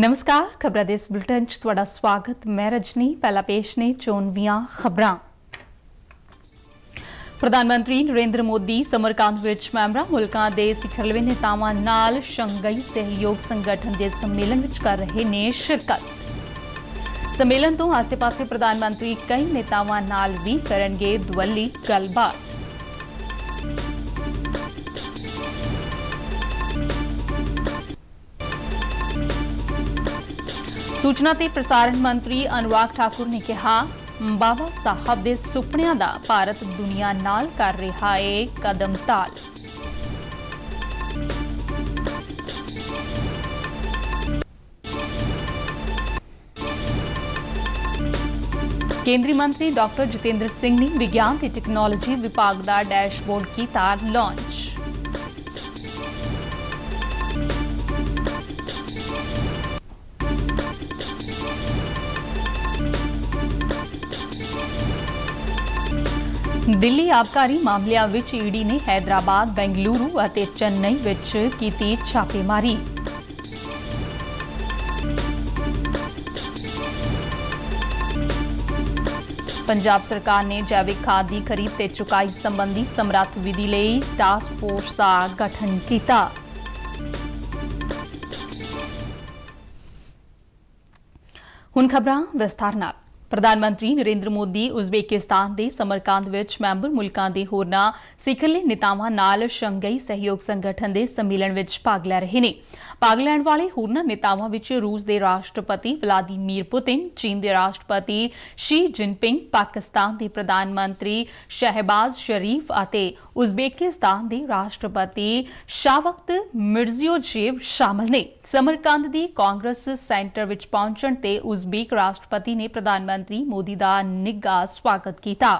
नमस्कार, खबरां दे इस बुलेटिन च तुहाडा स्वागत। मैं रजनी। पहला पेश ने चोणवीआं खबरां। प्रधानमंत्री नरेंद्र मोदी समरकांद विच मैंबरां मुल्कां दे सिखरले नेतावां नाल शंघाई सहयोग संगठन दे सम्मेलन विच कर रहे ने शिरकत। सम्मेलन तो आसे-पासे प्रधानमंत्री कई नेतावां नाल भी करनगे दवल्ली गलबात। सूचना ते प्रसारण मंत्री अनुराग ठाकुर ने कहा, बाबा साहब दे सुपनियां दा भारत दुनिया नाल कर रहा है कदम ताल। केंद्रीय मंत्री डॉक्टर जितेंद्र सिंह ने विज्ञान ते टैक्नोलॉजी विभाग दा डैशबोर्ड कीता लॉन्च। दिल्ली आबकारी मामलिਆਂ ਵਿੱਚ ईडी ने हैदराबाद, बेंगलुरु ਅਤੇ चेन्नई ਵਿੱਚ ਕੀਤੀ ਛਾਪੇਮਾਰੀ। ਪੰਜਾਬ ਸਰਕਾਰ ਨੇ ਜੈਵਿਕ ਖਾਦ ਦੀ ਖਰੀਦ ਤੇ ਚੁਕਾਈ ਸੰਬੰਧੀ ਸਮਰੱਥ ਵਿਧੀ ਲਈ ਟਾਸਕ ਫੋਰਸ ਦਾ ਗਠਨ ਕੀਤਾ। ਹੁਣ ਖਬਰਾਂ ਵਿਸਥਾਰ ਨਾਲ। प्रधानमंत्री नरेंद्र मोदी उज़बेकिस्तान के समरकांद विच मैंबर मुल्कां दे होरनां सिखरले नेतावां नाल शंघाई सहयोग संगठन के सम्मेलन विच भाग लै रहे ने। भाग लैण वाले होरनां नेतावां विच रूस के राष्ट्रपति व्लादिमीर पुतिन, चीन के राष्ट्रपति शी जिनपिंग, पाकिस्तान के प्रधानमंत्री शहबाज शरीफ अते उज़बेकिस्तान के राष्ट्रपति शावकत मिर्जियोजेव शामिल ने। समरकांद की कांग्रेस सेंटर विच पहुंचण ते उज़बेक राष्ट्रपति ने प्रधानमंत्री मोदी का निघा स्वागत किया।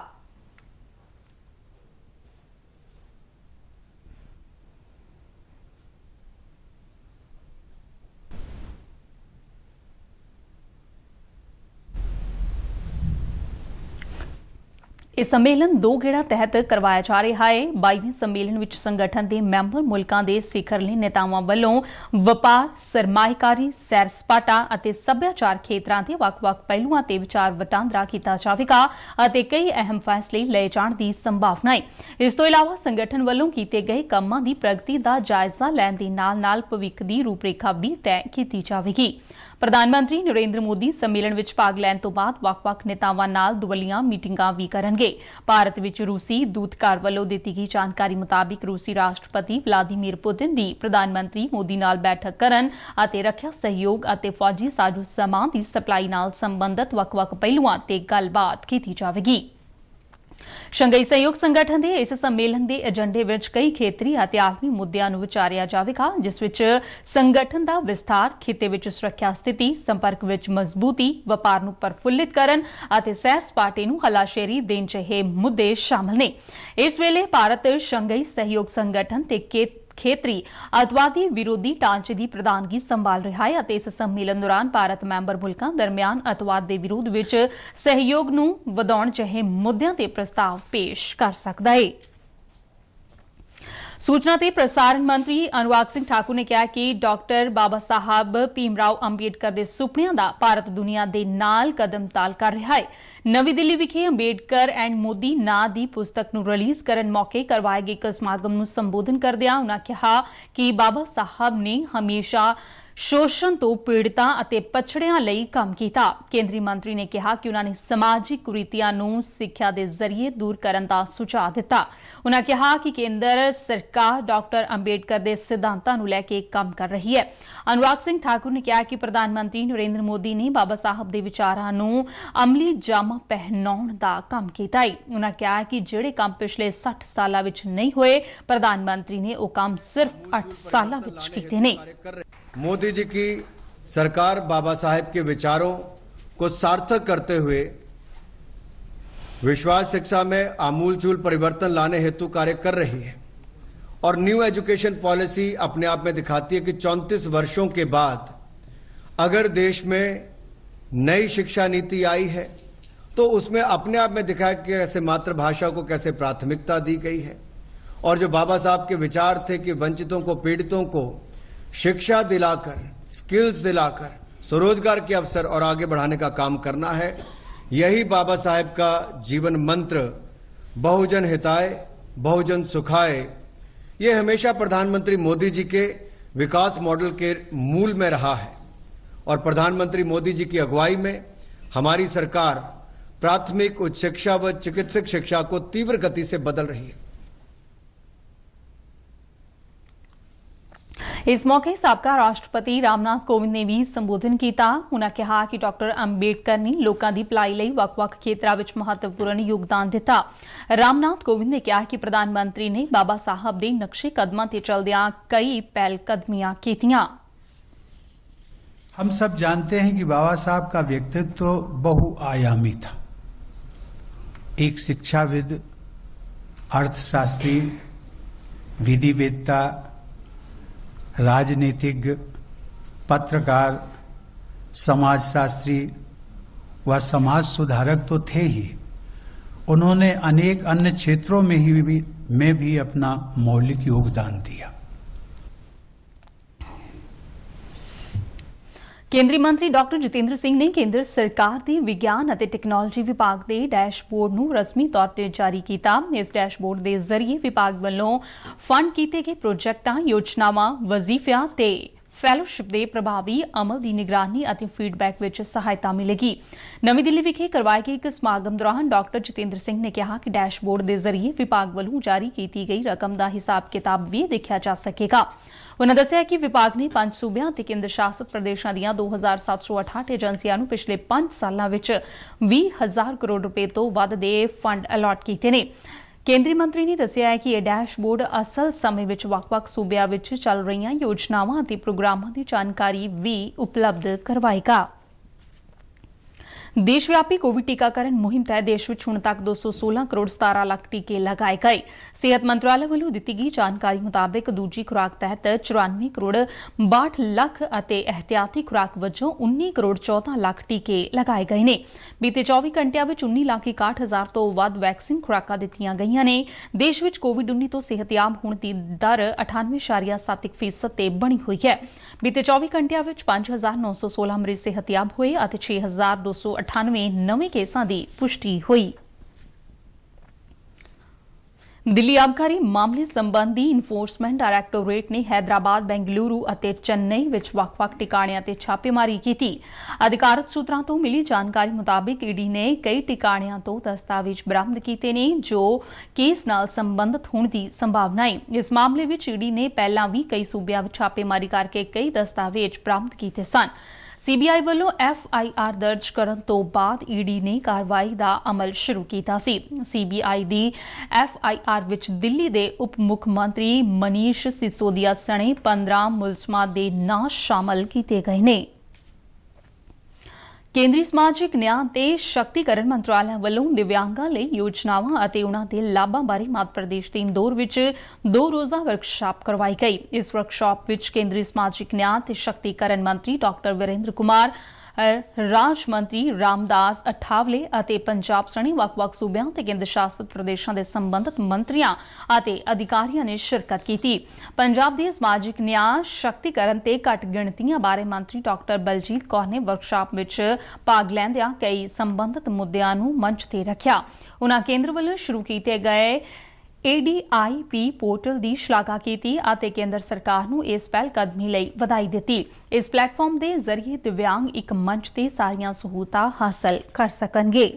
यह सम्मेलन दो गेड़ा तहत करवाया जा रहा है। 22वें सम्मेलन विच संगठन के मैंबर मुल्कां दे सिखरले नेतावां वल्लों वपार, सरमाएकारी, सैर सपाटा अते सभ्याचार खेतरां दे वख-वख पहलुआं ते विचार वटांदरा कीता जावेगा अते कई अहम फैसले लए जाण दी संभावना है। इस तों इलावा संगठन वल्लों कीते गए कामां दी प्रगति दा जायजा लैण दे नाल-नाल भविख दी रूपरेखा भी तय कीती जावेगी। प्रधानमंत्री नरेंद्र मोदी सम्मेलन विच भाग लैण तो बाद वख-वख नेतावां नाल दुवल्लियां मीटिंगां भी करनगे। भारत विच रूसी दूतघर वल्लों दित्ती गई जानकारी मुताबिक रूसी राष्ट्रपति व्लादिमीर पुतिन दी प्रधानमंत्री मोदी नाल बैठक करन अते रक्षा सहयोग अते फौजी साजो समान दी सप्लाई नाल संबंधित वख-वख पहलुआं ते गलबात कीती जावेगी। शंघाई सहयोग संगठन के इस सम्मेलन के एजेंडे विच कई खेतरी अते आलमी मुद्दों नूं विचारिया जावेगा, जिस विच संगठन का विस्तार, खिते विच सुरक्षा स्थिति, संपर्क विच मजबूती, व्यापार नूं प्रफुल्लित करन अते सैर सपाटे नूं हलाशेरी देण जहे मुद्दे शामिल ने। इस वेले भारत शंघाई सहयोग संगठन ते खेतरी अतवादी विरोधी ढांचे की प्रधानगी संभाल रहा है अते इस सम्मेलन दौरान भारत मैंबर मुल्कां दरमियान अतवाद के विरोध विच सहयोग नूं वधाउण जहे मुद्दों ते प्रस्ताव पेश कर सकदा है। सूचना ते प्रसारण मंत्री अनुराग सिंह ठाकुर ने कहा कि डॉक्टर बाबा साहब भीमराव अंबेडकर के सुपनियां दा भारत दुनिया दे नाल कदम ताल कर रहा है। नवी दिल्ली विखे अंबेडकर एंड मोदी नां दी पुस्तक नूं रिलीज करन मौके करवाए गए एक समागम नूं संबोधन करदिआं उन्हां कहा कि बाबा साहब ने हमेशा शोषण तो पीड़ितां अते पछड़ियां लई काम कीता। केंद्रीय मंत्री ने कहा कि उन्होंने समाजिक कुरीतियां नूं सिक्ख्या दे जरिए दूर करन दा सुझाव दिता। उन्होंने कहा कि केंद्र सरकार डॉक्टर अंबेडकर दे सिद्धांतां नूं लैके काम कर रही है। अनुराग सिंह ठाकुर ने कहा कि प्रधानमंत्री नरेंद्र मोदी ने बाबा साहब दे विचारां नूं अमली जामा पहनाउण दा काम कीता है। उन्होंने कहा कि जिहड़े काम पिछले 60 सालां विच नहीं होए, प्रधानमंत्री ने वो काम सिर्फ 8 सालां विच कीते ने। मोदी जी की सरकार बाबा साहेब के विचारों को सार्थक करते हुए विश्वास शिक्षा में आमूलचूल परिवर्तन लाने हेतु कार्य कर रही है और न्यू एजुकेशन पॉलिसी अपने आप में दिखाती है कि 34 वर्षों के बाद अगर देश में नई शिक्षा नीति आई है तो उसमें अपने आप में दिखाया कि कैसे मातृभाषा को कैसे प्राथमिकता दी गई है और जो बाबा साहब के विचार थे कि वंचितों को, पीड़ितों को शिक्षा दिलाकर, स्किल्स दिलाकर स्वरोजगार के अवसर और आगे बढ़ाने का काम करना है। यही बाबा साहेब का जीवन मंत्र बहुजन हिताय बहुजन सुखाय, ये हमेशा प्रधानमंत्री मोदी जी के विकास मॉडल के मूल में रहा है और प्रधानमंत्री मोदी जी की अगुवाई में हमारी सरकार प्राथमिक, उच्च शिक्षा व चिकित्सक शिक्षा को तीव्र गति से बदल रही है। इस मौके साबका राष्ट्रपति रामनाथ कोविंद ने भी संबोधन किया। उन्होंने कहा कि डॉक्टर अंबेडकर ने लोगों की भलाई ਲਈ ਵੱਖ-ਵੱਖ ਖੇਤਰਾਂ ਵਿੱਚ ਮਹੱਤਵਪੂਰਨ ਯੋਗਦਾਨ ਦਿੱਤਾ। ਰਾਮਨਾਥ ਕੋविंद ने कहा कि प्रधानमंत्री ने बाबा साहब ਦੇ ਨਕਸ਼ੇ ਕਦਮਾਂ ਤੇ ਚਲਦਿਆਂ कई पहलकदमियां कीतियां। हम सब जानते हैं कि बाबा साहब का व्यक्तित्व बहुआयामी था। एक शिक्षाविद, अर्थशास्त्री, विधिवेत्ता, राजनीतिज्ञ, पत्रकार, समाजशास्त्री व समाज सुधारक तो थे ही, उन्होंने अनेक अन्य क्षेत्रों में भी अपना मौलिक योगदान दिया। केंद्रीय मंत्री डॉक्टर जितेंद्र सिंह ने केंद्र सरकार के विज्ञान और टैक्नोलॉजी विभाग के डैशबोर्ड ਨੂੰ रस्मी तौर पर जारी किया। इस डैशबोर्ड के जरिए विभाग वालों फंड किए गए प्रोजेक्टां, योजनावां, वजीफियां ते फैलोशिप के प्रभावी अमल की निगरानी और फीडबैक में सहायता मिलेगी। नवी दिल्ली विखे करवाए गए एक समागम दौरान डॉक्टर जितेंद्र सिंह ने कहा कि डैशबोर्ड के जरिए विभाग वालों जारी की गई रकम का हिसाब किताब भी देखा जा सकेगा। उन्होंने दस्सिया कि विभाग ने 5 सूबਿਆਂ ਤੇ केंद्र शासित प्रदेशों ਦੀਆਂ 2768 ਏਜੰਸੀਆਂ ਨੂੰ पिछले 5 ਸਾਲਾਂ ਵਿੱਚ 20,000 ਕਰੋੜ ਰੁਪਏ ਤੋਂ ਵੱਧ ਦੇ ਫੰਡ ਅਲਾਟ ਕੀਤੇ ਨੇ। ਕੇਂਦਰੀ ਮੰਤਰੀ ਨੇ ਦੱਸਿਆ ਕਿ ਇਹ ਡੈਸ਼ਬੋਰਡ ਅਸਲ ਸਮੇਂ ਵਿੱਚ ਵੱਖ-ਵੱਖ ਸੂਬਿਆਂ ਵਿੱਚ ਚੱਲ ਰਹੀਆਂ ਯੋਜਨਾਵਾਂ ਅਤੇ ਪ੍ਰੋਗਰਾਮਾਂ ਦੀ ਜਾਣਕਾਰੀ ਵੀ ਉਪਲਬਧ ਕਰਵਾਏਗਾ। देशव्यापी कोविड टीकाकरण मुहिम तहत देश में हुण तक 216 करोड़ 17 लाख टीके लगाए गए। सेहत मंत्रालय वालों दी गई जानकारी मुताबिक दूजी खुराक तहत 94 करोड़ 62 लाख और एहतियाती खुराक वजों 19 करोड़ 14 लाख टीके लगाए गए ने। बीते 24 घंटिया में 19 लाख 61 हजार तो वध वैक्सीन खुराकां दित्तियां गईयां ने। देश में कोविड-19 तो सेहतयाब होने की दर 98.71% ते बनी हुई है। बीते 24 घंटिया में 5,916 मरीज सेहतयाब हुए और 6,298 नवे केसां दी पुष्टि हुई। दिल्ली आबकारी मामले संबंधी इन्फोर्समेंट डायरैक्टोरेट ने हैदराबाद, बेंगलुरु और चेन्नई विच वख-वख ठिकाणियां ते छापेमारी की। अधिकारित सूत्रां तो मिली जानकारी मुताबिक ईडी ने कई ठिकाणियां तो दस्तावेज बरामद किए ने जो केस नाल संबंधित होने की संभावना है। इस मामले विच ईडी ने पहलां भी कई सूबियां विच छापेमारी करके कई दस्तावेज बरामद किए सन। सीबीआई वालों FIR दर्ज करने तो बाद ईडी ने कार्रवाई का अमल शुरू किया सी। सीबीआई दी FIR विच दिल्ली दे उप मुख्यमंत्री मनीष सिसोदिया सने 15 मुलजमां दे नां शामिल किए गए ने। केंद्रीय समाजिक न्याय ते शक्तिकरण मंत्रालय वालों दिव्यांगां लई योजनावां अते उन्हां दे लाभां बारे मध्य प्रदेश दे इंदौर विच 2 रोज़ा वर्कशॉप करवाई गई। इस वर्कशॉप विच केंद्रीय समाजिक न्याय ते शक्तिकरण मंत्री डॉक्टर वीरेंद्र कुमार, राज मंत्री रामदास अठावले अते पंजाब सने वख-वख सूबियां ते केंद्र शासित प्रदेशों के संबंधित मंत्रियों अते अधिकारियों ने शिरकत की। पंजाब के समाजिक न्याय शक्तिकरण ते घट गिणतियां बारे मंत्री डॉक्टर बलजीत कौर ने वर्कशॉप में भाग लैंदियां कई संबंधित मुद्दों नूं मंच ते रखिया। उन्हां केंद्र वालों शुरू किए गए ADIP पोर्टल की शलाघा की और केंद्र सरकार नूं इस पहलकदमी लई वधाई दी। इस प्लेटफॉर्म के जरिए दिव्यांग एक मंच ते सारियां सहूलतां हासिल कर सकणगे।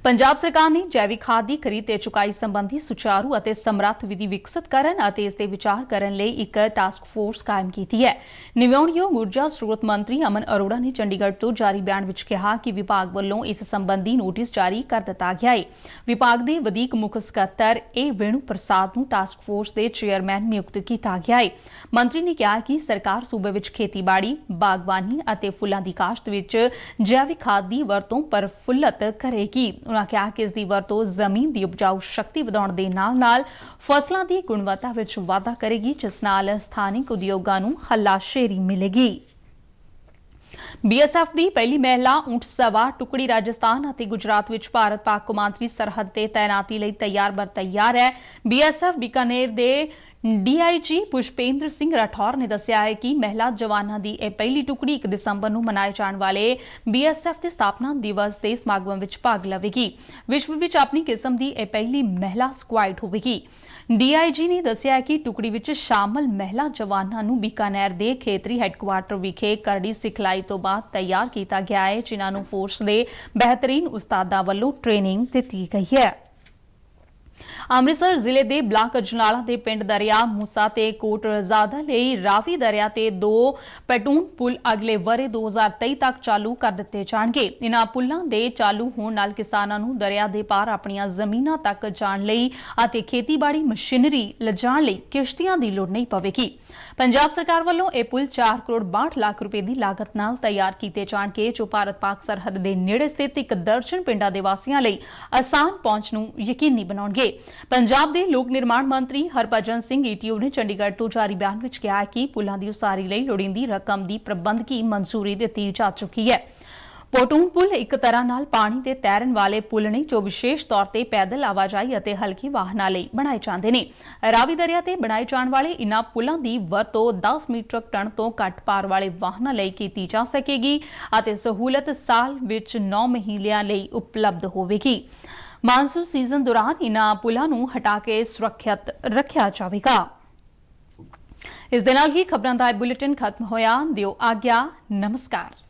पंजाब सरकार ने जैविक खाद की खरीद ते चुकाई संबंधी सुचारू और समर्थ विधि विकसित करन अते इस ते विचार करन लई एक टास्क फोर्स कायम की है। नव्योणयोग ऊर्जा स्रोत मंत्री अमन अरोड़ा ने चंडीगढ़ तो जारी बयान विच कहा कि विभाग वालों इस संबंधी नोटिस जारी कर दिता गया है। विभाग के वधीक मुख सकत्तर ए वेणु प्रसाद नूं टास्क फोर्स के चेयरमैन नियुक्त किया गया है। मंत्री ने कहा कि सरकार सूबे विच खेतीबाड़ी, बागवानी और फुल्लां दी काश्त विच जैविक खाद की वरतों प्रफुल्लत करेगी। उन्होंने कहा कि इसकी वरतों जमीन की उपजाऊ शक्ति वधाउण दे नाल फसलों की गुणवत्ता विच वाधा करेगी जिस नाल स्थानिक उद्योगां नूं हलाशेरी मिलेगी। BSF की पहली महिला ऊंट सवार टुकड़ी राजस्थान और गुजरात विच भारत-पाक कौमांतरी सरहद ते तैनाती लई तैयार बर तैयार है। BSF बीकानेर दे DIG ਪੁਸ਼ਪੇਂਦਰ ਸਿੰਘ ਰਾਠੌਰ ਨੇ ਦੱਸਿਆ ਹੈ ਕਿ ਮਹਿਲਾ ਜਵਾਨਾਂ ਦੀ ਇਹ ਪਹਿਲੀ ਟੁਕੜੀ 1 ਦਸੰਬਰ ਨੂੰ ਮਨਾਏ ਜਾਣ ਵਾਲੇ BSF ਦੇ ਸਥਾਪਨਾ ਦਿਵਸ ਦੇ ਸਮਾਗਮ ਵਿੱਚ ਭਾਗ ਲਵੇਗੀ। ਵਿਸ਼ਵ ਵਿੱਚ ਆਪਣੀ ਕਿਸਮ ਦੀ ਇਹ ਪਹਿਲੀ ਮਹਿਲਾ ਸਕੁਐਡ ਹੋਵੇਗੀ। DIG ਨੇ ਦੱਸਿਆ ਕਿ ਟੁਕੜੀ ਵਿੱਚ ਸ਼ਾਮਲ ਮਹਿਲਾ ਜਵਾਨਾਂ ਨੂੰ ਬੀਕਾਨੇਰ ਦੇ ਖੇਤਰੀ ਹੈੱਡਕੁਆਰਟਰ ਵਿਖੇ ਕਰੜੀ ਸਿਖਲਾਈ ਤੋਂ ਬਾਅਦ ਤਿਆਰ ਕੀਤਾ ਗਿਆ ਹੈ, ਜਿਨ੍ਹਾਂ ਨੂੰ ਫੋਰਸ ਦੇ ਬਿਹਤਰੀਨ ਉਸਤਾਦਾਂ ਵੱਲੋਂ ਟ੍ਰੇਨਿੰਗ ਦਿੱਤੀ ਗਈ ਹੈ। ਅੰਮ੍ਰਿਤਸਰ ਜ਼ਿਲ੍ਹੇ ਦੇ ਬਲਾਕ ਅਜਨਾਲਾ ਦੇ ਪਿੰਡ ਦਰਿਆ ਮੂਸਾ ਤੇ ਕੋਟ ਰਜ਼ਾਦਾ ਲਈ ਰਾਵੀ ਦਰਿਆ ਤੇ 2 ਪੈਟੂਨ ਪੁਲ ਅਗਲੇ ਵਰੇ 2023 ਤੱਕ ਚਾਲੂ ਕਰ ਦਿੱਤੇ ਜਾਣਗੇ। ਇਨ੍ਹਾਂ ਪੁਲਾਂ ਦੇ ਚਾਲੂ ਹੋਣ ਨਾਲ ਕਿਸਾਨਾਂ ਨੂੰ ਦਰਿਆ ਦੇ ਪਾਰ ਆਪਣੀਆਂ ਜ਼ਮੀਨਾਂ ਤੱਕ ਜਾਣ ਲਈ ਅਤੇ ਖੇਤੀਬਾੜੀ ਮਸ਼ੀਨਰੀ ਲਿਜਾਣ ਲਈ ਕਿਸ਼ਤੀਆਂ ਦੀ ਲੋੜ ਨਹੀਂ ਪਵੇਗੀ। ਪੰਜਾਬ ਸਰਕਾਰ ਵੱਲੋਂ ਇਹ ਪੁਲ 4 ਕਰੋੜ 62 ਲੱਖ ਰੁਪਏ ਦੀ ਲਾਗਤ ਨਾਲ ਤਿਆਰ ਕੀਤੇ ਜਾਣਗੇ, ਜੋ ਭਾਰਤ-ਪਾਕ ਸਰਹੱਦ ਦੇ ਨੇੜੇ ਸਥਿਤ 1 ਦਰਜਨ ਪਿੰਡਾਂ ਦੇ ਵਾਸੀਆਂ ਲਈ ਆਸਾਨ ਪਹੁੰਚ ਨੂੰ ਯਕੀਨੀ ਬਣਾਉਣਗੇ। ਪੰਜਾਬ ਦੇ ਲੋਕ ਨਿਰਮਾਣ ਮੰਤਰੀ ਹਰਭਜਨ ਸਿੰਘ ETO ਨੇ ਚੰਡੀਗੜ੍ਹ ਤੋਂ ਜਾਰੀ ਬਿਆਨ ਵਿੱਚ ਕਿਹਾ ਕਿ ਪੁਲਾਂ ਦੀ ਉਸਾਰੀ ਲਈ ਲੋੜੀਂਦੀ ਰਕਮ ਦੀ ਪ੍ਰਬੰਧਕੀ ਮਨਜ਼ੂਰੀ ਦਿੱਤੀ ਜਾ ਚੁੱਕੀ ਹੈ। ਪੋਟੂਨ ਪੁਲ ਇੱਕ ਤਰ੍ਹਾਂ ਨਾਲ ਪਾਣੀ ਤੇ ਤੈਰਨ ਵਾਲੇ ਪੁਲ ਨੇ, ਜੋ ਵਿਸ਼ੇਸ਼ ਤੌਰ ਤੇ ਪੈਦਲ ਆਵਾਜਾਈ ਅਤੇ ਹਲਕੇ ਵਾਹਨਾਂ ਲਈ ਬਣਾਏ ਜਾਂਦੇ ਨੇ। ਰਾਵੀ ਦਰਿਆ ਤੇ ਬਣਾਏ ਜਾਣ ਵਾਲੇ ਇਨ੍ਹਾਂ ਪੁਲਾਂ ਦੀ ਵਰਤੋਂ 10 ਮੀਟ੍ਰਿਕ ਟਨ ਤੋਂ ਘੱਟ ਭਾਰ ਵਾਲੇ ਵਾਹਨਾਂ ਲਈ ਕੀਤੀ ਜਾ ਸਕੇਗੀ ਅਤੇ ਸਹੂਲਤ ਸਾਲ ਵਿੱਚ 9 ਮਹੀਨਿਆਂ ਲਈ ਉਪਲਬਧ ਹੋਵੇਗੀ। ਮਾਨਸੂਨ ਸੀਜ਼ਨ ਦੌਰਾਨ ਇਨ੍ਹਾਂ ਪੁਲਾਂ ਨੂੰ ਹਟਾ ਕੇ ਸੁਰੱਖਿਅਤ ਰੱਖਿਆ ਜਾਵੇਗਾ। ਇਸ ਦੇ ਨਾਲ ਹੀ ਖਬਰਾਂ ਦਾ ਬੁਲੇਟਿਨ ਖਤਮ ਹੋਇਆ। ਦਿਓ ਆਗਿਆ। ਨਮਸਕਾਰ।